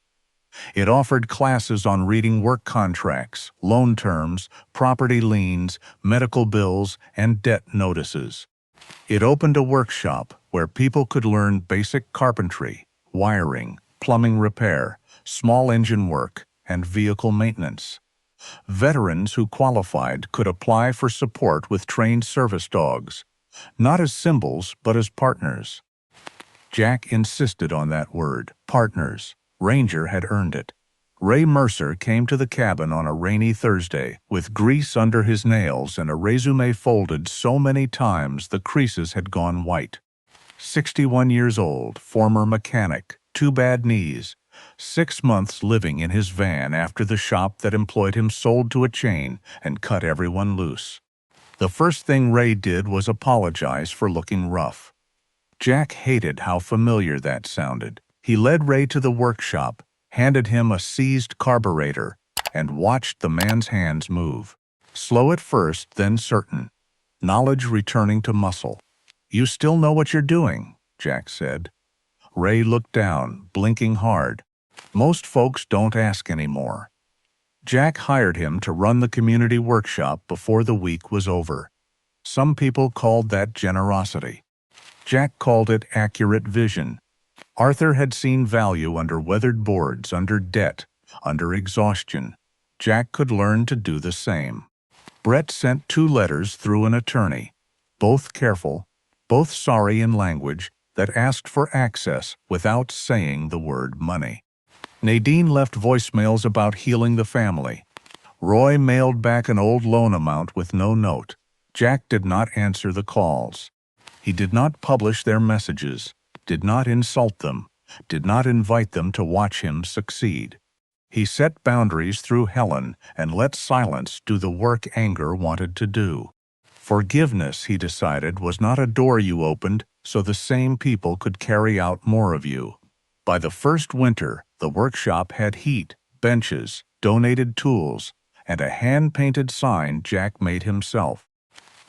It offered classes on reading work contracts, loan terms, property liens, medical bills, and debt notices. It opened a workshop where people could learn basic carpentry, wiring, plumbing repair, small engine work, and vehicle maintenance. Veterans who qualified could apply for support with trained service dogs, not as symbols but as partners. Jack insisted on that word, partners. Ranger had earned it. Ray Mercer came to the cabin on a rainy Thursday, with grease under his nails and a resume folded so many times the creases had gone white. 61 years old, former mechanic, 2 bad knees, 6 months living in his van after the shop that employed him sold to a chain and cut everyone loose. The first thing Ray did was apologize for looking rough. Jack hated how familiar that sounded. He led Ray to the workshop, handed him a seized carburetor, and watched the man's hands move. Slow at first, then certain. Knowledge returning to muscle. "You still know what you're doing," Jack said. Ray looked down, blinking hard. "Most folks don't ask anymore." Jack hired him to run the community workshop before the week was over. Some people called that generosity. Jack called it accurate vision. Arthur had seen value under weathered boards, under debt, under exhaustion. Jack could learn to do the same. Brett sent 2 letters through an attorney, both careful, both sorry in language that asked for access without saying the word money. Nadine left voicemails about healing the family. Roy mailed back an old loan amount with no note. Jack did not answer the calls. He did not publish their messages, did not insult them, did not invite them to watch him succeed. He set boundaries through Helen and let silence do the work anger wanted to do. Forgiveness, he decided, was not a door you opened so the same people could carry out more of you. By the first winter, the workshop had heat, benches, donated tools, and a hand-painted sign Jack made himself.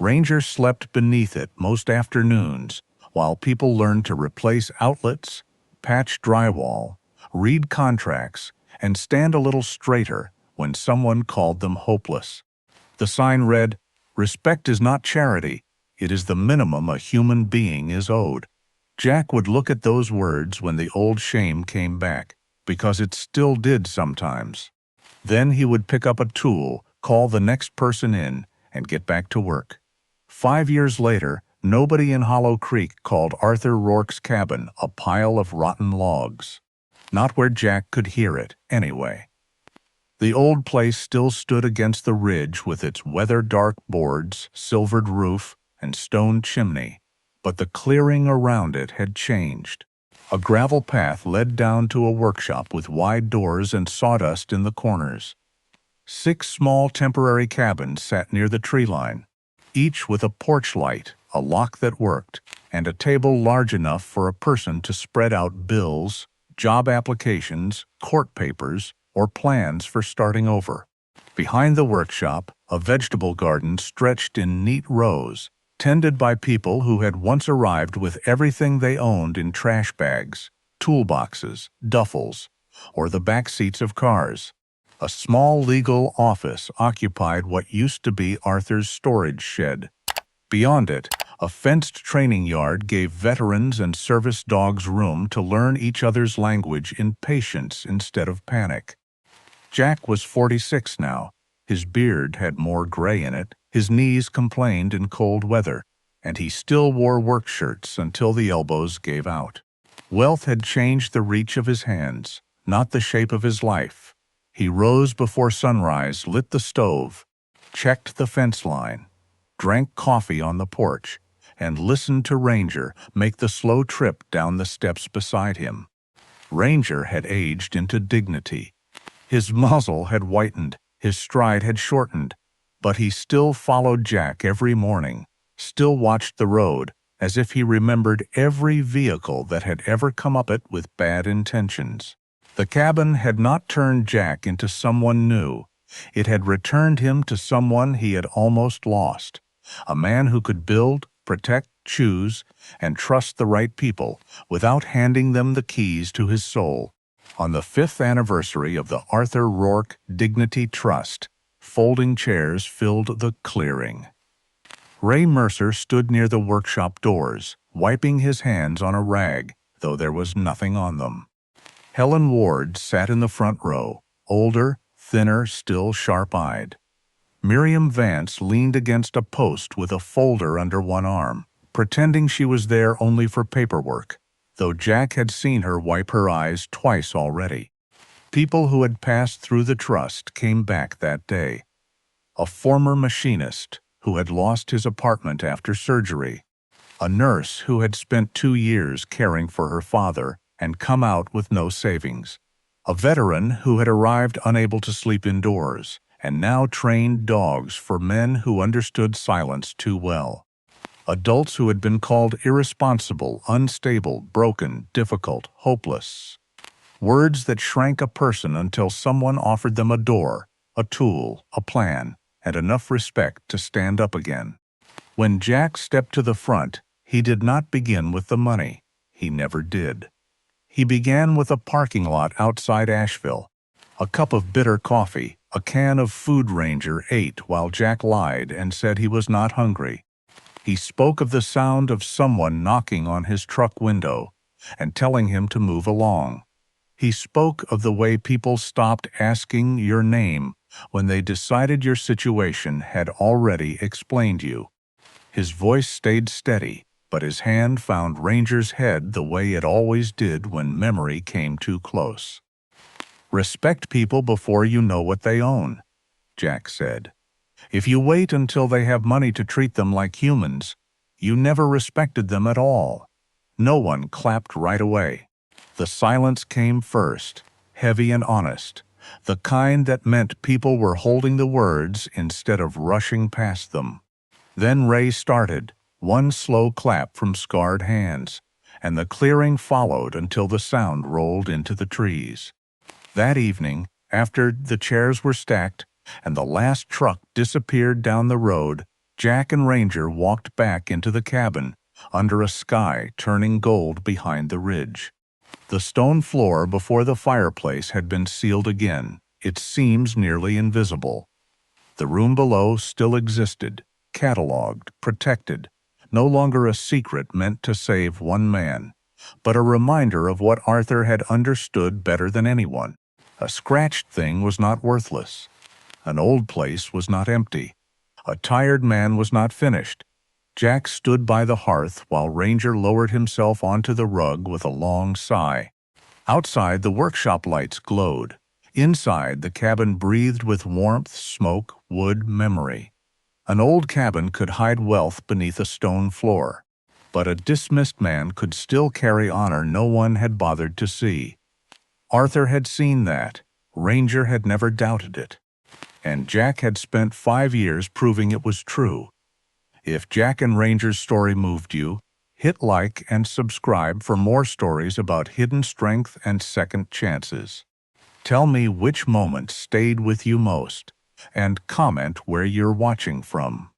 Ranger slept beneath it most afternoons, while people learned to replace outlets, patch drywall, read contracts, and stand a little straighter when someone called them hopeless. The sign read, "Respect is not charity, it is the minimum a human being is owed." Jack would look at those words when the old shame came back, because it still did sometimes. Then he would pick up a tool, call the next person in, and get back to work. 5 years later, nobody in Hollow Creek called Arthur Rourke's cabin a pile of rotten logs. Not where Jack could hear it, anyway. The old place still stood against the ridge with its weather-dark boards, silvered roof, and stone chimney, but the clearing around it had changed. A gravel path led down to a workshop with wide doors and sawdust in the corners. 6 small temporary cabins sat near the tree line, each with a porch light, a lock that worked, and a table large enough for a person to spread out bills, job applications, court papers, or plans for starting over. Behind the workshop, a vegetable garden stretched in neat rows, tended by people who had once arrived with everything they owned in trash bags, toolboxes, duffels, or the back seats of cars. A small legal office occupied what used to be Arthur's storage shed. Beyond it, a fenced training yard gave veterans and service dogs room to learn each other's language in patience instead of panic. Jack was 46 now. His beard had more gray in it, his knees complained in cold weather, and he still wore work shirts until the elbows gave out. Wealth had changed the reach of his hands, not the shape of his life. He rose before sunrise, lit the stove, checked the fence line, drank coffee on the porch, and listened to Ranger make the slow trip down the steps beside him. Ranger had aged into dignity. His muzzle had whitened, his stride had shortened, but he still followed Jack every morning, still watched the road, as if he remembered every vehicle that had ever come up it with bad intentions. The cabin had not turned Jack into someone new. It had returned him to someone he had almost lost, a man who could build, protect, choose, and trust the right people without handing them the keys to his soul. On the 5th anniversary of the Arthur Rourke Dignity Trust, folding chairs filled the clearing. Ray Mercer stood near the workshop doors, wiping his hands on a rag, though there was nothing on them. Helen Ward sat in the front row, older, thinner, still sharp-eyed. Miriam Vance leaned against a post with a folder under one arm, pretending she was there only for paperwork, though Jack had seen her wipe her eyes twice already. People who had passed through the trust came back that day. A former machinist who had lost his apartment after surgery. A nurse who had spent 2 years caring for her father and come out with no savings. A veteran who had arrived unable to sleep indoors and now trained dogs for men who understood silence too well. Adults who had been called irresponsible, unstable, broken, difficult, hopeless. Words that shrank a person until someone offered them a door, a tool, a plan, and enough respect to stand up again. When Jack stepped to the front, he did not begin with the money. He never did. He began with a parking lot outside Asheville. A cup of bitter coffee, a can of Food Ranger ate while Jack lied and said he was not hungry. He spoke of the sound of someone knocking on his truck window and telling him to move along. He spoke of the way people stopped asking your name when they decided your situation had already explained you. His voice stayed steady, but his hand found Ranger's head the way it always did when memory came too close. "Respect people before you know what they own," Jack said. "If you wait until they have money to treat them like humans, you never respected them at all." No one clapped right away. The silence came first, heavy and honest, the kind that meant people were holding the words instead of rushing past them. Then Ray started, one slow clap from scarred hands, and the clearing followed until the sound rolled into the trees. That evening, after the chairs were stacked and the last truck disappeared down the road, Jack and Ranger walked back into the cabin, under a sky turning gold behind the ridge. The stone floor before the fireplace had been sealed again, its seams nearly invisible. The room below still existed, catalogued, protected, no longer a secret meant to save one man, but a reminder of what Arthur had understood better than anyone. A scratched thing was not worthless. An old place was not empty. A tired man was not finished. Jack stood by the hearth while Ranger lowered himself onto the rug with a long sigh. Outside, the workshop lights glowed. Inside, the cabin breathed with warmth, smoke, wood, memory. An old cabin could hide wealth beneath a stone floor, but a dismissed man could still carry honor no one had bothered to see. Arthur had seen that. Ranger had never doubted it. And Jack had spent 5 years proving it was true. If Jack and Ranger's story moved you, hit like and subscribe for more stories about hidden strength and second chances. Tell me which moment stayed with you most, and comment where you're watching from.